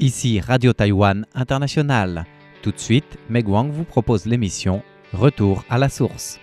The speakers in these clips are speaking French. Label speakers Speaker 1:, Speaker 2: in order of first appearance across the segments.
Speaker 1: Ici Radio Taïwan International. Tout de suite, Meg Wang vous propose l'émission Retour à la source.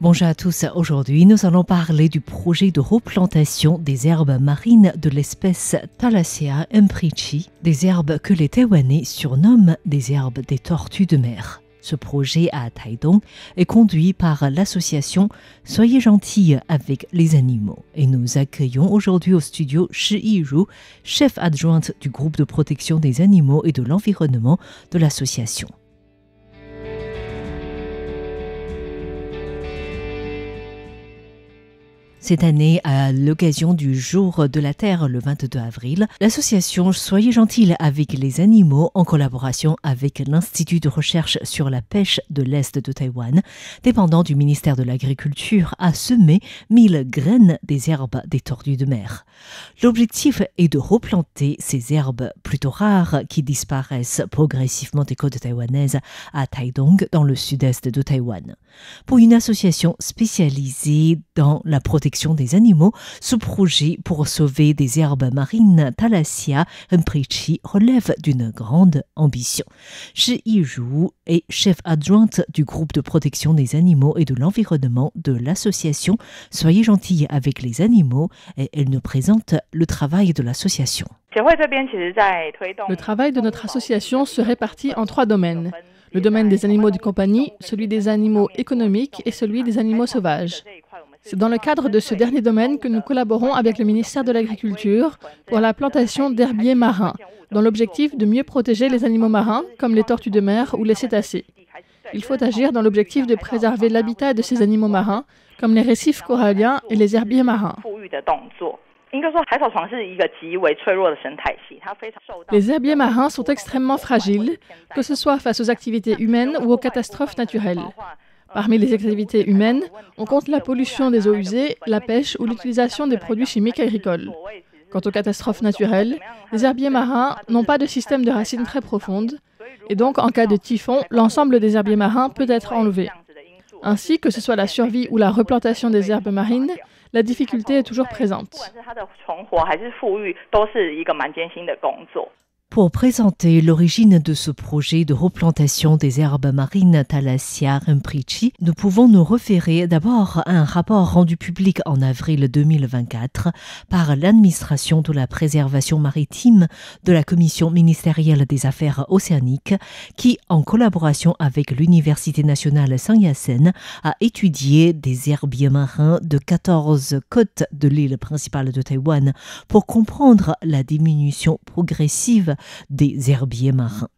Speaker 2: Bonjour à tous, aujourd'hui nous allons parler du projet de replantation des herbes marines de l'espèce Thalassia emprichi, des herbes que les Taïwanais surnomment des herbes des tortues de mer. Ce projet à Taidong est conduit par l'association Soyez gentils avec les animaux. Et nous accueillons aujourd'hui au studio Shi Yiru, chef adjointe du groupe de protection des animaux et de l'environnement de l'association. Cette année, à l'occasion du Jour de la Terre le 22 avril, l'association Soyez gentils avec les animaux, en collaboration avec l'Institut de recherche sur la pêche de l'Est de Taïwan, dépendant du ministère de l'Agriculture, a semé 1000 graines des herbes des tortues de mer. L'objectif est de replanter ces herbes plutôt rares qui disparaissent progressivement des côtes taïwanaises à Taidong, dans le sud-est de Taïwan. Pour une association spécialisée dans la protection des animaux, ce projet pour sauver des herbes marines Thalassia emprichi relève d'une grande ambition. Shi Yiru est chef adjointe du groupe de protection des animaux et de l'environnement de l'association Soyez gentils avec les animaux et elle nous présente le travail de l'association.
Speaker 3: Le travail de notre association se répartit en 3 domaines. Le domaine des animaux de compagnie, celui des animaux économiques et celui des animaux sauvages. C'est dans le cadre de ce dernier domaine que nous collaborons avec le ministère de l'Agriculture pour la plantation d'herbiers marins, dans l'objectif de mieux protéger les animaux marins, comme les tortues de mer ou les cétacés. Il faut agir dans l'objectif de préserver l'habitat de ces animaux marins, comme les récifs coralliens et les herbiers marins. Les herbiers marins sont extrêmement fragiles, que ce soit face aux activités humaines ou aux catastrophes naturelles. Parmi les activités humaines, on compte la pollution des eaux usées, la pêche ou l'utilisation des produits chimiques agricoles. Quant aux catastrophes naturelles, les herbiers marins n'ont pas de système de racines très profondes, et donc en cas de typhon, l'ensemble des herbiers marins peut être enlevé. Ainsi, que ce soit la survie ou la replantation des herbes marines, la difficulté est toujours présente.
Speaker 2: Pour présenter l'origine de ce projet de replantation des herbes marines Thalassia emprichi, nous pouvons nous référer d'abord à un rapport rendu public en avril 2024 par l'administration de la préservation maritime de la Commission ministérielle des affaires océaniques qui, en collaboration avec l'Université nationale Sang-Yat-sen, a étudié des herbiers marins de 14 côtes de l'île principale de Taïwan pour comprendre la diminution progressive des herbiers marins.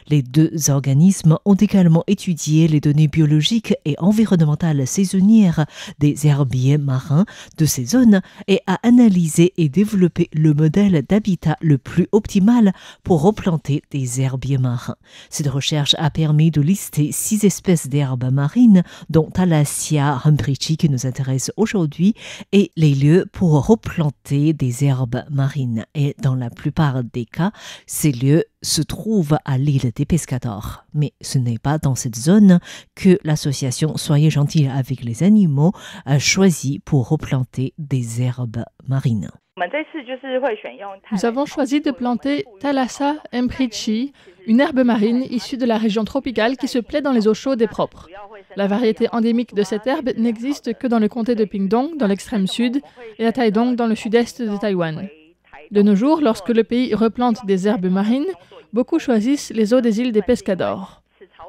Speaker 2: Les 2 organismes ont également étudié les données biologiques et environnementales saisonnières des herbiers marins de ces zones et a analysé et développé le modèle d'habitat le plus optimal pour replanter des herbiers marins. Cette recherche a permis de lister 6 espèces d'herbes marines, dont Thalassia emprichi qui nous intéresse aujourd'hui, et les lieux pour replanter des herbes marines. Et dans la plupart des cas, ces lieux se trouvent à l'île des Pescadores. Mais ce n'est pas dans cette zone que l'association Soyez gentils avec les animaux a choisi pour replanter des herbes marines.
Speaker 3: Nous avons choisi de planter Thalassia emprichi, une herbe marine issue de la région tropicale qui se plaît dans les eaux chaudes et propres. La variété endémique de cette herbe n'existe que dans le comté de Pingtung, dans l'extrême sud, et à Taidong, dans le sud-est de Taïwan. De nos jours, lorsque le pays replante des herbes marines, beaucoup choisissent les eaux des îles des Pescadores.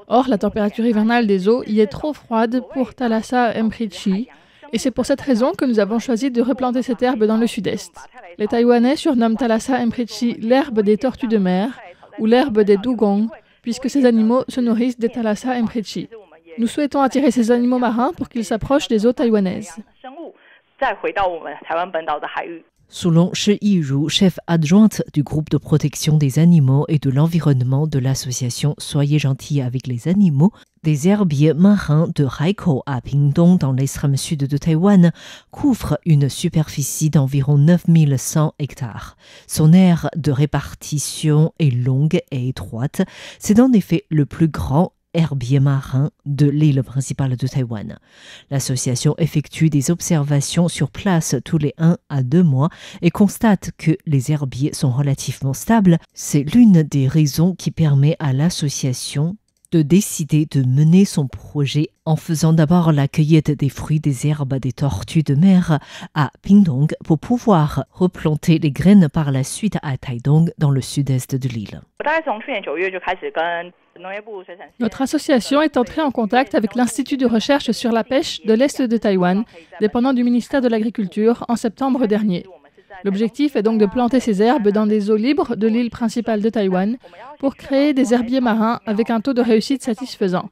Speaker 3: Or, la température hivernale des eaux y est trop froide pour Thalassia emprichi, et c'est pour cette raison que nous avons choisi de replanter cette herbe dans le sud-est. Les Taïwanais surnomment Thalassia emprichi l'herbe des tortues de mer ou l'herbe des dugong, puisque ces animaux se nourrissent des Thalassia emprichi. Nous souhaitons attirer ces animaux marins pour qu'ils s'approchent des eaux taïwanaises.
Speaker 2: Selon Shi Yiru, chef adjointe du groupe de protection des animaux et de l'environnement de l'association Soyez gentils avec les animaux, des herbiers marins de Haikou à Pingtung dans l'extrême sud de Taïwan couvrent une superficie d'environ 9100 hectares. Son aire de répartition est longue et étroite. C'est en effet le plus grand herbiers marins de l'île principale de Taïwan. L'association effectue des observations sur place tous les 1 à 2 mois et constate que les herbiers sont relativement stables. C'est l'une des raisons qui permet à l'association de décider de mener son projet en faisant d'abord la cueillette des fruits des herbes des tortues de mer à Pingdong pour pouvoir replanter les graines par la suite à Taidong dans le sud-est de l'île.
Speaker 3: Notre association est entrée en contact avec l'Institut de recherche sur la pêche de l'Est de Taïwan, dépendant du ministère de l'Agriculture, en septembre dernier. L'objectif est donc de planter ces herbes dans des eaux libres de l'île principale de Taïwan pour créer des herbiers marins avec un taux de réussite satisfaisant.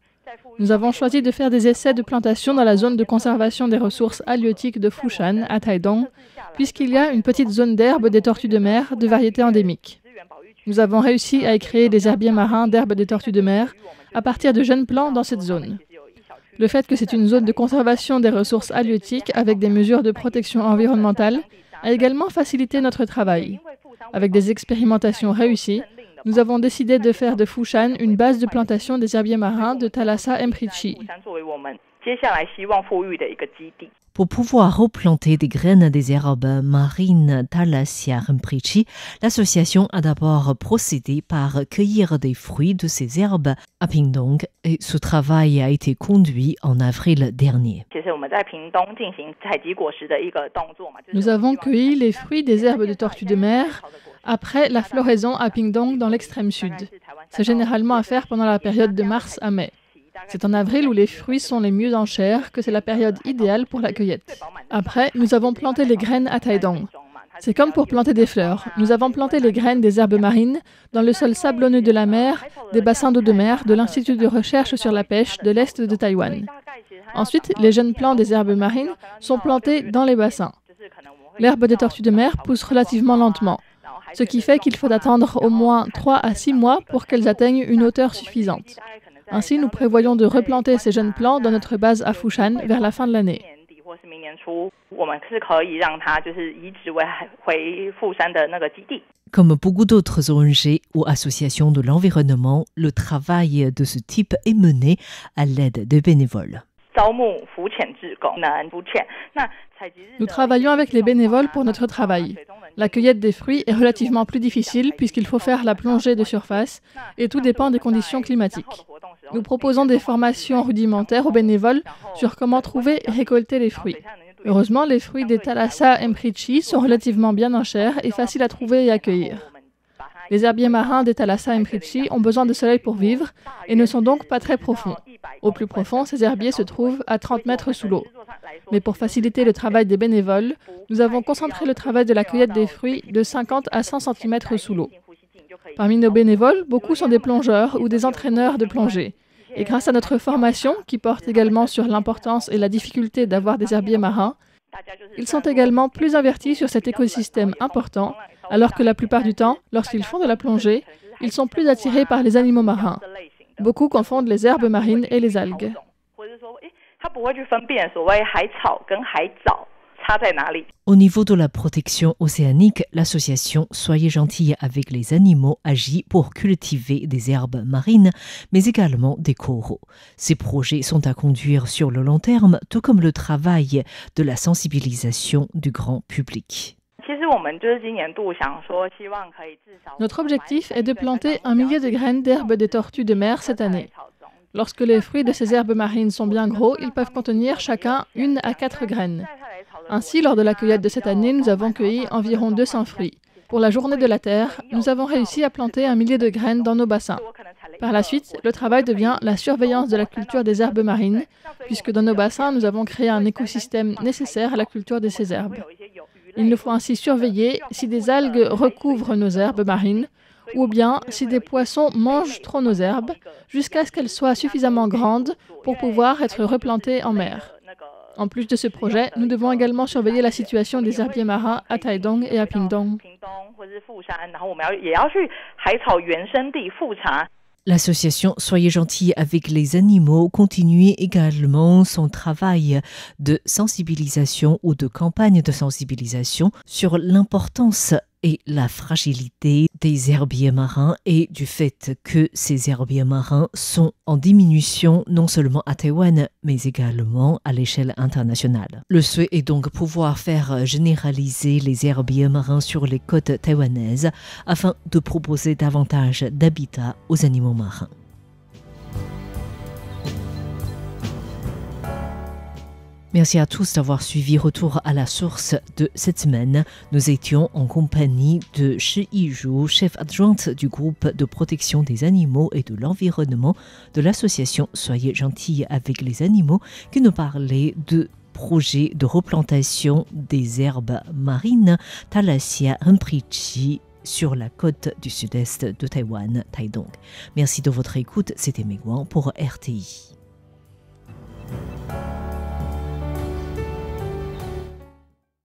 Speaker 3: Nous avons choisi de faire des essais de plantation dans la zone de conservation des ressources halieutiques de Fushan, à Taidong, puisqu'il y a une petite zone d'herbes des tortues de mer de variété endémique. Nous avons réussi à y créer des herbiers marins d'herbes des tortues de mer à partir de jeunes plants dans cette zone. Le fait que c'est une zone de conservation des ressources halieutiques avec des mesures de protection environnementale a également facilité notre travail. Avec des expérimentations réussies, nous avons décidé de faire de Fushan une base de plantation des herbiers marins de Thalassa Mprichi.
Speaker 2: Pour pouvoir replanter des graines des herbes marines Thalassia Mprichi, l'association a d'abord procédé par cueillir des fruits de ces herbes à Pingdong et ce travail a été conduit en avril dernier.
Speaker 3: Nous avons cueilli les fruits des herbes de tortue de mer après la floraison à Pingdong dans l'extrême sud. C'est généralement à faire pendant la période de mars à mai. C'est en avril où les fruits sont les mieux en chair que c'est la période idéale pour la cueillette. Après, nous avons planté les graines à Taidong. C'est comme pour planter des fleurs. Nous avons planté les graines des herbes marines dans le sol sablonneux de la mer, des bassins d'eau de mer de l'Institut de recherche sur la pêche de l'Est de Taïwan. Ensuite, les jeunes plants des herbes marines sont plantés dans les bassins. L'herbe des tortues de mer pousse relativement lentement, ce qui fait qu'il faut attendre au moins 3 à 6 mois pour qu'elles atteignent une hauteur suffisante. Ainsi, nous prévoyons de replanter ces jeunes plants dans notre base à Fushan vers la fin de l'année.
Speaker 2: Comme beaucoup d'autres ONG ou associations de l'environnement, le travail de ce type est mené à l'aide de bénévoles.
Speaker 3: Nous travaillons avec les bénévoles pour notre travail. La cueillette des fruits est relativement plus difficile puisqu'il faut faire la plongée de surface et tout dépend des conditions climatiques. Nous proposons des formations rudimentaires aux bénévoles sur comment trouver et récolter les fruits. Heureusement, les fruits des Thalassa Mprichi sont relativement bien en chair et faciles à trouver et à cueillir. Les herbiers marins des Thalassa Mprichi ont besoin de soleil pour vivre et ne sont donc pas très profonds. Au plus profond, ces herbiers se trouvent à 30 mètres sous l'eau. Mais pour faciliter le travail des bénévoles, nous avons concentré le travail de la cueillette des fruits de 50 à 100 cm sous l'eau. Parmi nos bénévoles, beaucoup sont des plongeurs ou des entraîneurs de plongée. Et grâce à notre formation, qui porte également sur l'importance et la difficulté d'avoir des herbiers marins, ils sont également plus avertis sur cet écosystème important, alors que la plupart du temps, lorsqu'ils font de la plongée, ils sont plus attirés par les animaux marins. Beaucoup confondent les herbes marines et les algues.
Speaker 2: Au niveau de la protection océanique, l'association Soyez gentils avec les animaux agit pour cultiver des herbes marines, mais également des coraux. Ces projets sont à conduire sur le long terme, tout comme le travail de la sensibilisation du grand public.
Speaker 3: Notre objectif est de planter 1 millier de graines d'herbes des tortues de mer cette année. Lorsque les fruits de ces herbes marines sont bien gros, ils peuvent contenir chacun 1 à 4 graines. Ainsi, lors de la cueillette de cette année, nous avons cueilli environ 200 fruits. Pour la journée de la Terre, nous avons réussi à planter 1 millier de graines dans nos bassins. Par la suite, le travail devient la surveillance de la culture des herbes marines, puisque dans nos bassins, nous avons créé un écosystème nécessaire à la culture de ces herbes. Il nous faut ainsi surveiller si des algues recouvrent nos herbes marines, ou bien si des poissons mangent trop nos herbes, jusqu'à ce qu'elles soient suffisamment grandes pour pouvoir être replantées en mer. En plus de ce projet, nous devons également surveiller la situation des herbiers marins à Taidong et à Pingdong.
Speaker 2: L'association Soyez gentils avec les animaux continue également son travail de sensibilisation ou de campagne de sensibilisation sur l'importance et la fragilité des herbiers marins et du fait que ces herbiers marins sont en diminution non seulement à Taïwan, mais également à l'échelle internationale. Le souhait est donc pouvoir faire généraliser les herbiers marins sur les côtes taïwanaises afin de proposer davantage d'habitat aux animaux marins. Merci à tous d'avoir suivi Retour à la source de cette semaine. Nous étions en compagnie de Shi Yizhu, chef adjointe du groupe de protection des animaux et de l'environnement de l'association Soyez gentils avec les animaux, qui nous parlait de projet de replantation des herbes marines Thalassia emprichi sur la côte du sud-est de Taïwan, Taidong. Merci de votre écoute, c'était Meg Wang pour RTI.